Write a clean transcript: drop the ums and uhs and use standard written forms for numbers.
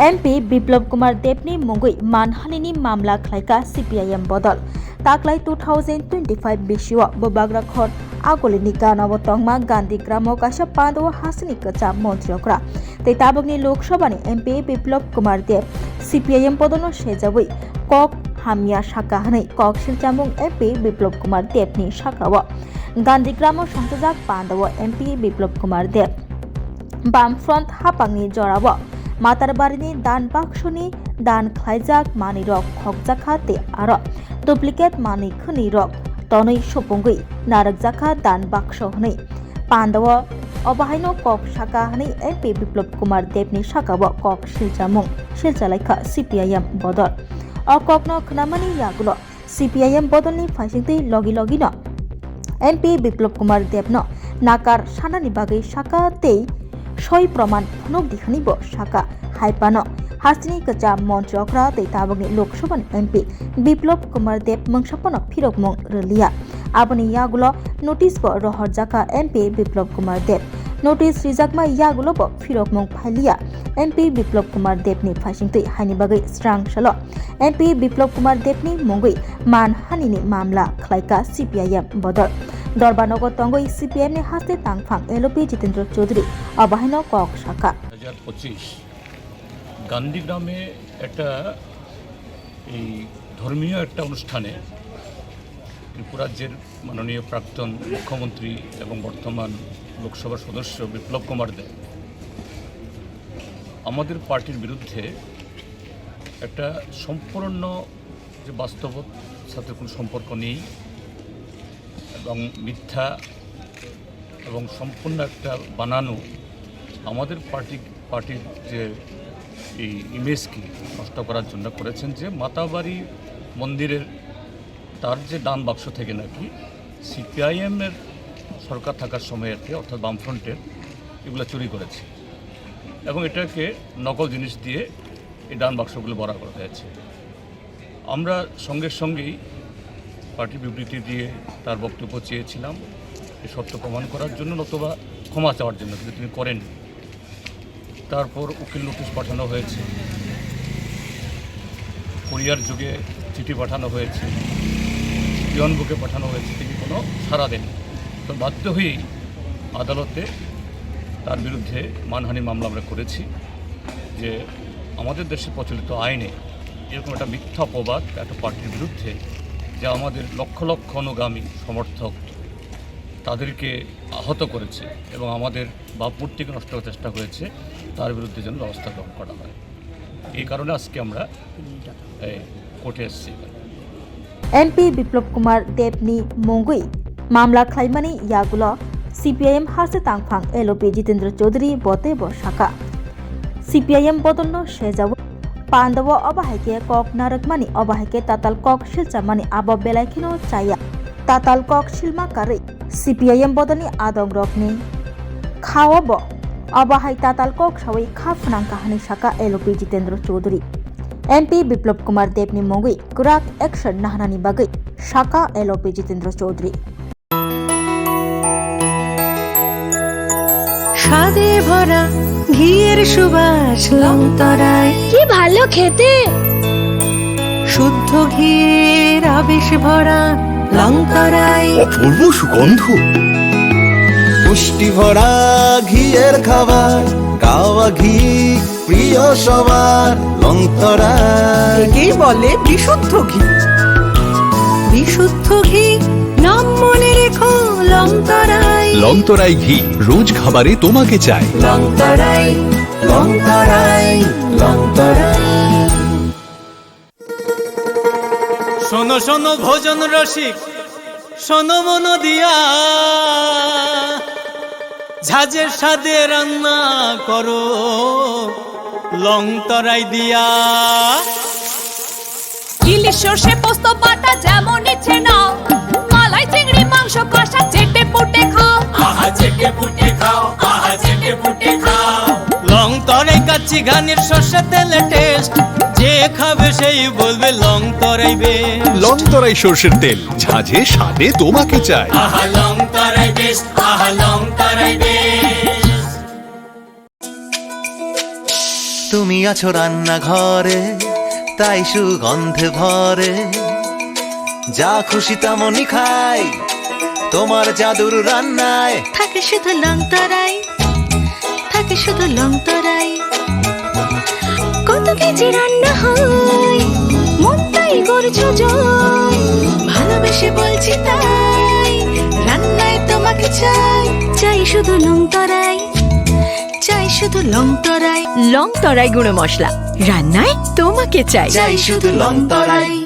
MP Biplab Kumar देवनि मुंगै मानहानिनि मामला खालायका CPIM बदल ताकलाय 2025 बिसिओ बबाग्रा खर आगोलिनि गानाव तंगमा गांधी ग्रामो काशा पांडव हासिनि कचा मंत्रियोक्रा तै ताबगनि लोकसभानि एमपी बिप्लब कुमार देव सीपीआईएम बदलनो सेजावै कक हामिया शाखा हनै कक सिलचामुं एमपी बिप्लब कुमार देवनि शाखाव गांधी ग्रामो संसजाक पांडव एमपी बिप्लब कुमार देव बामफ्रंट हापांनि जराव मातारबारिनि दान बाक्सनि दान खायजाक मानि रक खगजाखा ते आरो डुप्लिकेट मानि खनि रक तनै सपुंगै नारकजाखा दान बाक्स हनै पांडव अबाहायनो कक शाखा हनै एमपि बिप्लब कुमार देवनि शाखाव कक सिलचामुं सिलचालायखा सीपीआईएम बदल अककनो खनामानि यागुलो सीपीआईएम बदलनि फाइसिंतै लगी लगिनो एमपि बिप्लब कुमार देवनो नाकार सानानि बागै शाखा तै सय प्रमाण फुनक दिखानिबो शाखा हाइपानो हासिनि कचा मंत्रियोक्रा तै ताबगनि लोकसभानि एमपि बिप्लब कुमार देव मंगसापनो फिरकमुं रलिया आबनि यागुलो नोटिसबो रहरजाका एमपि बिप्लब कुमार देव नोटिस रिजाकमा यागुलोबो फिरकमुं फाइलिया एमपि बिप्लब कुमार देवनि फाइसिंतै हाइनि बागै स्रांसलो एमपि बिप्लब कुमार देवनि मुंगै मानहानिनि मामला खालायका सीपीआईएम बदल दरबानगर तंगई सीपीएम ने हास्ते तांगफां एलओपी जितेंद्र चौधरी अबाहिनो कक शाखा 2025 गांधी ग्रामे একটা এই ধর্মীয় একটা অনুষ্ঠানে ত্রিপুরা রাজ্যের মাননীয় প্রাক্তন মুখ্যমন্ত্রী এবং বর্তমান লোকসভার সদস্য বিপ্লব কুমার দেব আমাদের পার্টির বিরুদ্ধে একটা সম্পূর্ণ যে বাস্তবতার সাথে কোনো সম্পর্ক নেই এবং মিথ্যা এবং সম্পূর্ণ একটা বানানো আমাদের পার্টির যে এই ইমেজকে নষ্ট করার জন্য করেছেন যে মাতাবাড়ি মন্দিরের তার যে দান বাক্স থেকে নাকি সিপিআইএমের সরকার থাকার সময়েতে অর্থাৎ বামফ্রন্টের এগুলো চুরি করেছে এবং এটাকে নকল জিনিস দিয়ে এই দান বাক্সগুলো ভরা করা হয়েছে। আমরা সঙ্গেই পার্টি বিবৃতি দিয়ে তার বক্তব্য চেয়েছিলাম এই সত্য প্রমাণ করার জন্য নতুবা ক্ষমা চাওয়ার জন্য, কিন্তু তিনি করেননি। তারপর উকিল নোটিশ পাঠানো হয়েছে, কুরিয়ার যুগে চিঠি পাঠানো হয়েছে, পিয়ন বুকে পাঠানো হয়েছে, তিনি কোনো সাড়া দেন। তো বাধ্য হয়েই আদালতে তার বিরুদ্ধে মানহানি মামলা আমরা করেছি যে আমাদের দেশে প্রচলিত আইনে এরকম একটা মিথ্যা অপবাদ একটা পার্টির বিরুদ্ধে যা আমাদের লক্ষ লক্ষ অনুগামী সমর্থক তাদেরকে আহত করেছে এবং আমাদের ভাবমূর্তিকে নষ্ট করার চেষ্টা হয়েছে, তার বিরুদ্ধে যেন ব্যবস্থা গ্রহণ করা হয়। এই কারণে আজকে আমরা কোর্টে এসেছি। एमपी बिप्लब कुमार देवनि मुंगै मामला खालायमानि यागुलो सीपीआईएम हास्ते तांगफां एलओपी जितेंद्र चौधरी बतेब शाखा सीपीआईएम बदलनो सेजाव पांडव अबाहायके कक नारकमानि अबाहायके ताताल कक सिलचामानि आब बेलायखिनो चाया ताताल कक सिलमा कारै सीपीआईएम बदलनि आदं रकनि खावब अबाहाय ताताल कक सावै खाफनां काहानि शाखा एलओपी जितेंद्र चौधरी एमपी बिप्लब कुमार देवनि मुंगै गुराक एक्शन नाहनानि बागै शाखा एलओपी जितेंद्र चौधरी স্বাদে ভরা ঘিয়ের সুবাস লংতরায় কি ভালো খেতে, শুদ্ধ ঘিয়ের আবেশ ভরা লংতরায় অপূর্ব সুগন্ধ, পুষ্টি ভরা ঘিয়ের খাবার, গাওয়া ঘি প্রিয় সবার লংতরায়। একেই বলে বিশুদ্ধ ঘি। বিশুদ্ধ ঘি নাম মনে রেখো লংতরায়। লংতরাই ঘি রোজ খাবারে তোমাকে চাই। লংতরায় লংতরায় লংতরায়। শোনো শোনো ভোজন রসিক, শোনো মন দিয়া, ঝাঁঝের স্বাদে রান্না করো লংতরাই দিয়া। ইলিশ সর্ষে পোস্ত বাটা যেমন ইচ্ছে নাও, মালাই চিংড়ি মাংস কষা চেটে পুটে খাও, আহা চেটে পুটে খাও, আহা চেটে পুটে খাও। লংতরাই কাচ্চি ঘানির সর্ষে তেলে টেস্ট, যে খাবে সেই বলবে লংতরাই বেশ। লংতরাই সরষের তেল, ঝাঁঝে স্বাদে তোমাকে চাই। আহা লংতরাই বেশ, আহা লংতরাই বেশ। তুমি আছো রান্নাঘরে, তাই সুগন্ধে ভরে। যা খুশি তেমনই খাই, তোমার জাদুর রান্নায় থাকে শুধু লং তরাই, থাকে শুধু লং তরাই। কত কেজি রান্না হয়, মনটাই করছো জয়। ভালোবেসে বলছি তাই, রান্নায় তোমাকে চাই, চাই শুধু লং তরাই, চাই শুধু লং তরাই। লং তরাই গুঁড়ো মশলা, রান্নায় তোমাকে চাই। চাই শুধু লং তরাই।